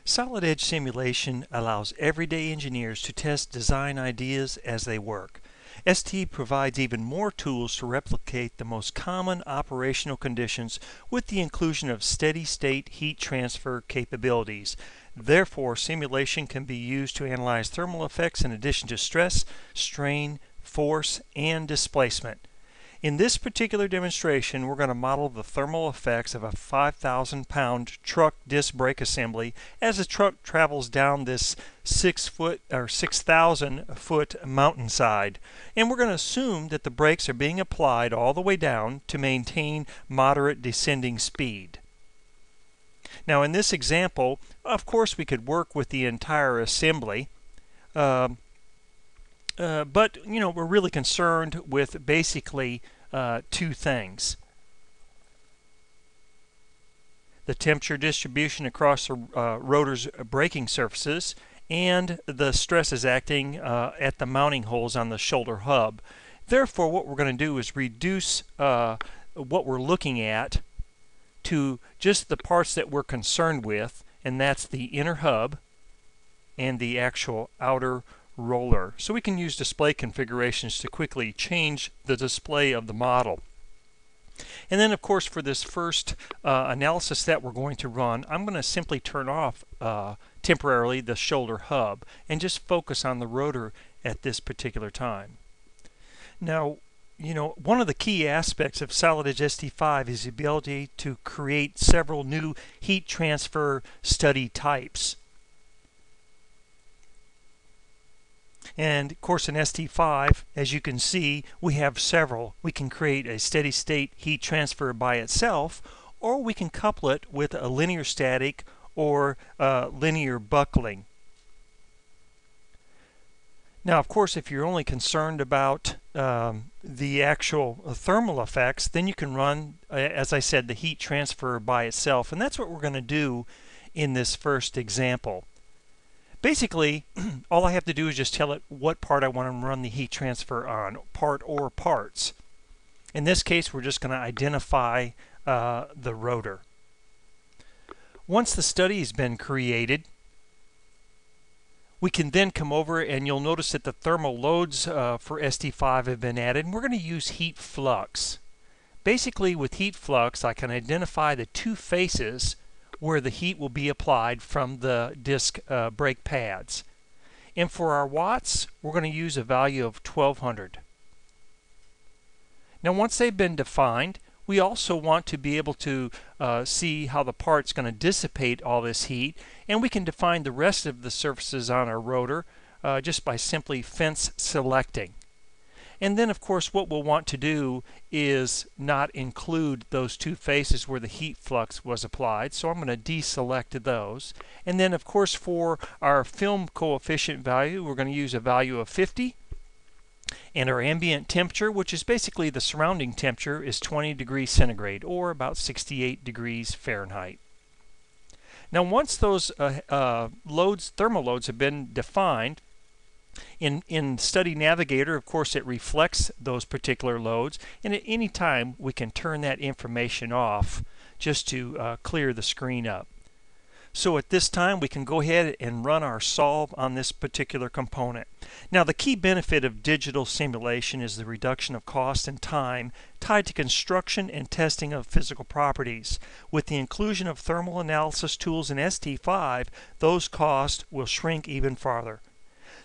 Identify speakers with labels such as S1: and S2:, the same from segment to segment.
S1: Solid edge simulation allows everyday engineers to test design ideas as they work. ST provides even more tools to replicate the most common operational conditions with the inclusion of steady-state heat transfer capabilities. Therefore, simulation can be used to analyze thermal effects in addition to stress, strain, force, and displacement. In this particular demonstration, we're going to model the thermal effects of a 5,000-pound truck disc brake assembly as the truck travels down this 6,000-foot mountainside. And we're going to assume that the brakes are being applied all the way down to maintain moderate descending speed. Now, in this example, of course, we could work with the entire assembly. But we're really concerned with basically two things: the temperature distribution across the rotor's braking surfaces and the stresses acting at the mounting holes on the shoulder hub. Therefore, what we're going to do is reduce what we're looking at to just the parts that we're concerned with, and that's the inner hub and the actual outer roller. So we can use display configurations to quickly change the display of the model. And then, of course, for this first analysis that we're going to run, I'm going to simply turn off temporarily the shoulder hub and just focus on the rotor at this particular time. Now, one of the key aspects of Solid Edge ST5 is the ability to create several new heat transfer study types. And of course, in ST5, as you can see, we have several. We can create a steady state heat transfer by itself, or we can couple it with a linear static or linear buckling. Now, of course, if you're only concerned about the actual thermal effects, then you can run, as I said, the heat transfer by itself. And that's what we're going to do in this first example. Basically, all I have to do is just tell it what part I want to run the heat transfer on, part or parts. In this case, we're just going to identify the rotor. Once the study has been created, we can then come over and you'll notice that the thermal loads for ST5 have been added, and we're going to use heat flux. Basically, with heat flux, I can identify the two faces where the heat will be applied from the disc brake pads. And for our watts, we're going to use a value of 1200. Now, once they've been defined, we also want to be able to see how the part's going to dissipate all this heat, and we can define the rest of the surfaces on our rotor just by simply fence selecting. And then, of course, what we'll want to do is not include those two faces where the heat flux was applied, so I'm going to deselect those. And then, of course, for our film coefficient value, we're going to use a value of 50. And our ambient temperature, which is basically the surrounding temperature, is 20 degrees centigrade, or about 68 degrees Fahrenheit. Now, once those thermal loads have been defined, in Study Navigator, of course, it reflects those particular loads, and at any time we can turn that information off just to clear the screen up. So at this time, we can go ahead and run our solve on this particular component. Now, the key benefit of digital simulation is the reduction of cost and time tied to construction and testing of physical properties. With the inclusion of thermal analysis tools in ST5, those costs will shrink even farther.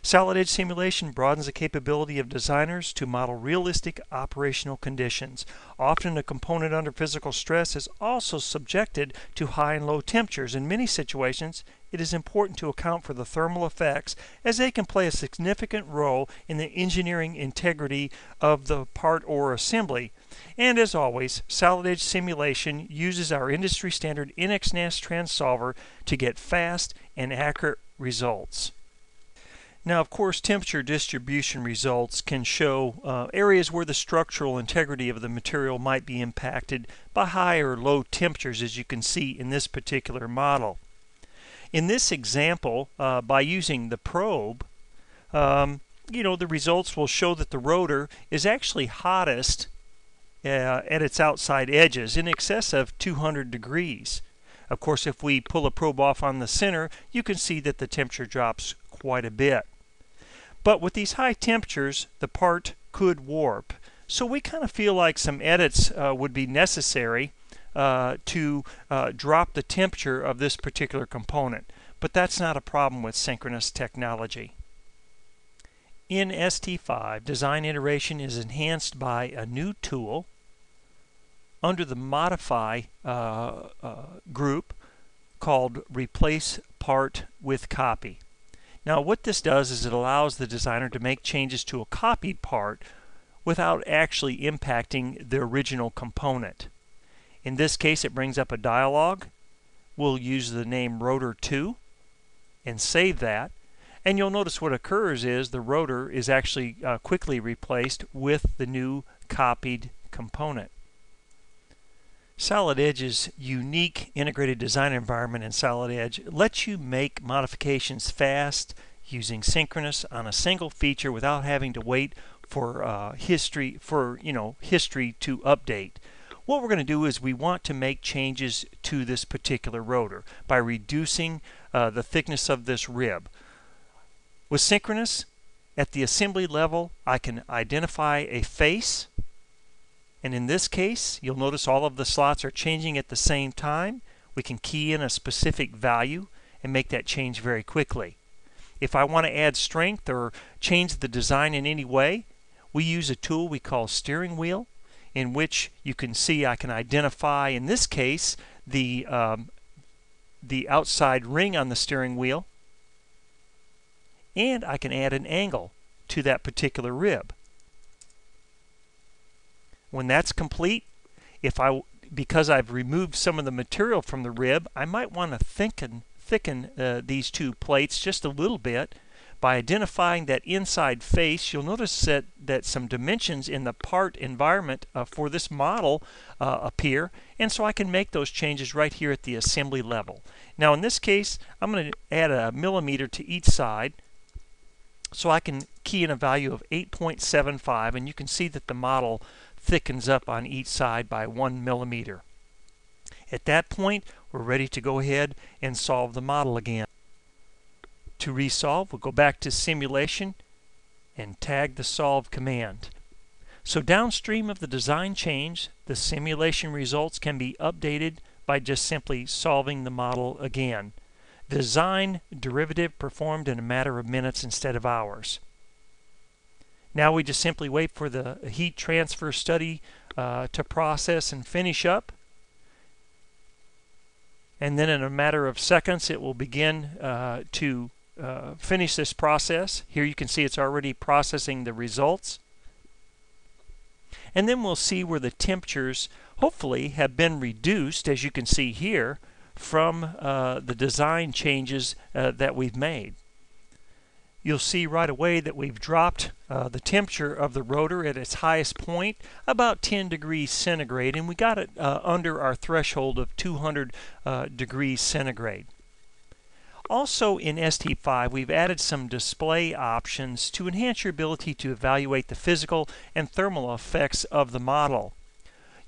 S1: Solid edge simulation broadens the capability of designers to model realistic operational conditions. Often a component under physical stress is also subjected to high and low temperatures. In many situations, it is important to account for the thermal effects, as they can play a significant role in the engineering integrity of the part or assembly. And as always, solid edge simulation uses our industry standard NXNAS transsolver to get fast and accurate results. Now, of course, temperature distribution results can show areas where the structural integrity of the material might be impacted by high or low temperatures, as you can see in this particular model. In this example, by using the probe, the results will show that the rotor is actually hottest at its outside edges, in excess of 200 degrees. Of course, if we pull a probe off on the center, you can see that the temperature drops quite a bit. But with these high temperatures, the part could warp. So we kind of feel like some edits would be necessary to drop the temperature of this particular component. But that's not a problem with synchronous technology. In ST5, design iteration is enhanced by a new tool under the Modify group called Replace Part with Copy. Now what this does is it allows the designer to make changes to a copied part without actually impacting the original component. In this case, it brings up a dialog. We'll use the name rotor 2 and save that. And you'll notice what occurs is the rotor is actually quickly replaced with the new copied component. Solid Edge's unique integrated design environment in Solid Edge lets you make modifications fast using synchronous on a single feature without having to wait for history to update. What we're going to do is we want to make changes to this particular rotor by reducing the thickness of this rib. With synchronous, at the assembly level, I can identify a face, and in this case, you'll notice all of the slots are changing at the same time. We can key in a specific value and make that change very quickly. If I want to add strength or change the design in any way, we use a tool we call steering wheel, in which you can see I can identify, in this case, the outside ring on the steering wheel, and I can add an angle to that particular rib. When that's complete, because I've removed some of the material from the rib, I might want to thicken these two plates just a little bit. By identifying that inside face, you'll notice that some dimensions in the part environment for this model appear, and so I can make those changes right here at the assembly level. Now in this case, I'm going to add a millimeter to each side, so I can key in a value of 8.75, and you can see that the model thickens up on each side by 1 millimeter. At that point, we're ready to go ahead and solve the model again. To resolve, we'll go back to simulation and tag the solve command. So downstream of the design change, the simulation results can be updated by just simply solving the model again. Design derivative performed in a matter of minutes instead of hours. Now we just simply wait for the heat transfer study to process and finish up. And then in a matter of seconds it will begin to finish this process. Here you can see it's already processing the results. And then we'll see where the temperatures hopefully have been reduced, as you can see here, from the design changes that we've made. You'll see right away that we've dropped the temperature of the rotor at its highest point about 10 degrees centigrade, and we got it under our threshold of 200 degrees centigrade. Also in ST5, we've added some display options to enhance your ability to evaluate the physical and thermal effects of the model.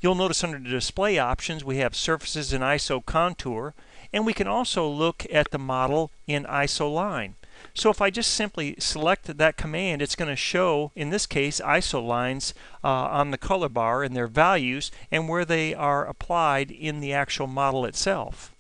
S1: You'll notice under the display options we have surfaces in ISO contour, and we can also look at the model in ISO line. So if I just simply select that command, it's going to show, in this case, ISO lines on the color bar and their values and where they are applied in the actual model itself.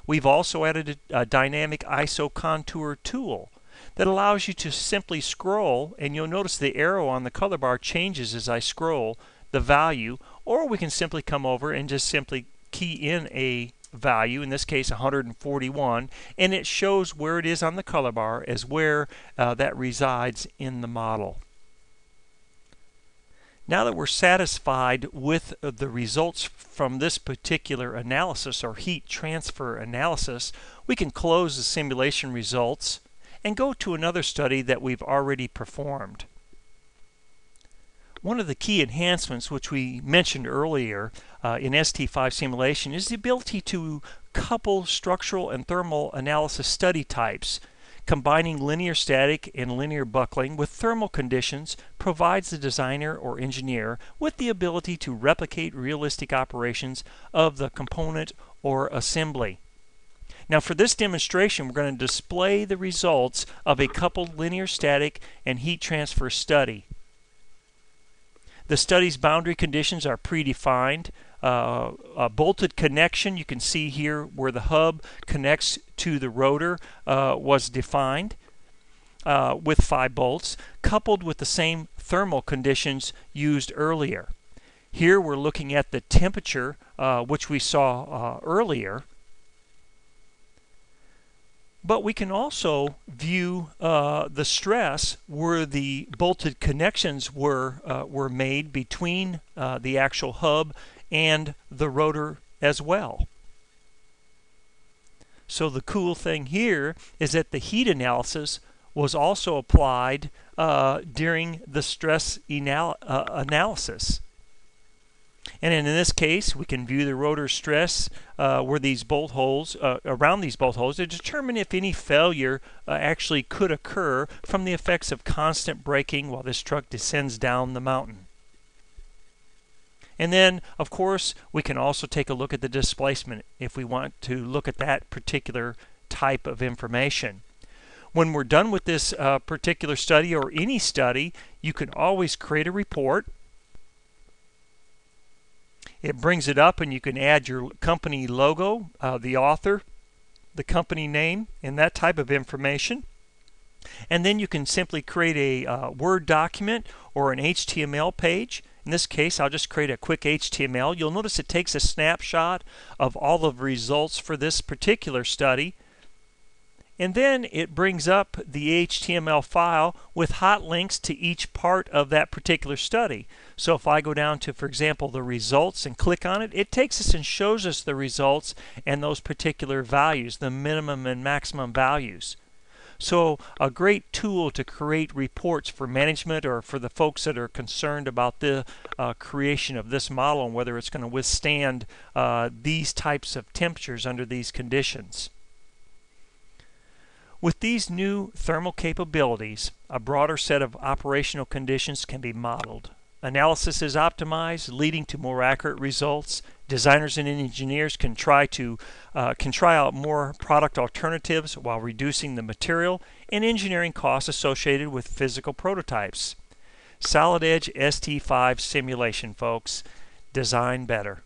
S1: We've also added a dynamic ISO contour tool that allows you to simply scroll, and you'll notice the arrow on the color bar changes as I scroll the value, or we can simply come over and just simply key in a value, in this case 141, and it shows where it is on the color bar as where that resides in the model. Now that we're satisfied with the results from this particular analysis or heat transfer analysis, we can close the simulation results and go to another study that we've already performed. One of the key enhancements which we mentioned earlier in ST5 simulation is the ability to couple structural and thermal analysis study types. Combining linear static and linear buckling with thermal conditions provides the designer or engineer with the ability to replicate realistic operations of the component or assembly. Now for this demonstration, we're going to display the results of a coupled linear static and heat transfer study. The study's boundary conditions are predefined. A bolted connection, you can see here where the hub connects to the rotor, was defined with 5 bolts, coupled with the same thermal conditions used earlier. Here we're looking at the temperature, which we saw earlier. But we can also view the stress where the bolted connections were made between the actual hub and the rotor as well. So the cool thing here is that the heat analysis was also applied during the stress analysis. And in this case, we can view the rotor stress where these bolt holes, around these bolt holes, to determine if any failure actually could occur from the effects of constant braking while this truck descends down the mountain. And then, of course, we can also take a look at the displacement if we want to look at that particular type of information. When we're done with this particular study or any study, you can always create a report. It brings it up and you can add your company logo, the author, the company name, and that type of information. And then you can simply create a Word document or an HTML page. In this case, I'll just create a quick HTML. You'll notice it takes a snapshot of all of the results for this particular study. And then it brings up the HTML file with hot links to each part of that particular study. So if I go down to, for example, the results and click on it, it takes us and shows us the results and those particular values, the minimum and maximum values. So a great tool to create reports for management or for the folks that are concerned about the creation of this model and whether it's going to withstand these types of temperatures under these conditions. With these new thermal capabilities, a broader set of operational conditions can be modeled. Analysis is optimized, leading to more accurate results. Designers and engineers can try out more product alternatives while reducing the material and engineering costs associated with physical prototypes. Solid Edge ST5 simulation, folks. Design better.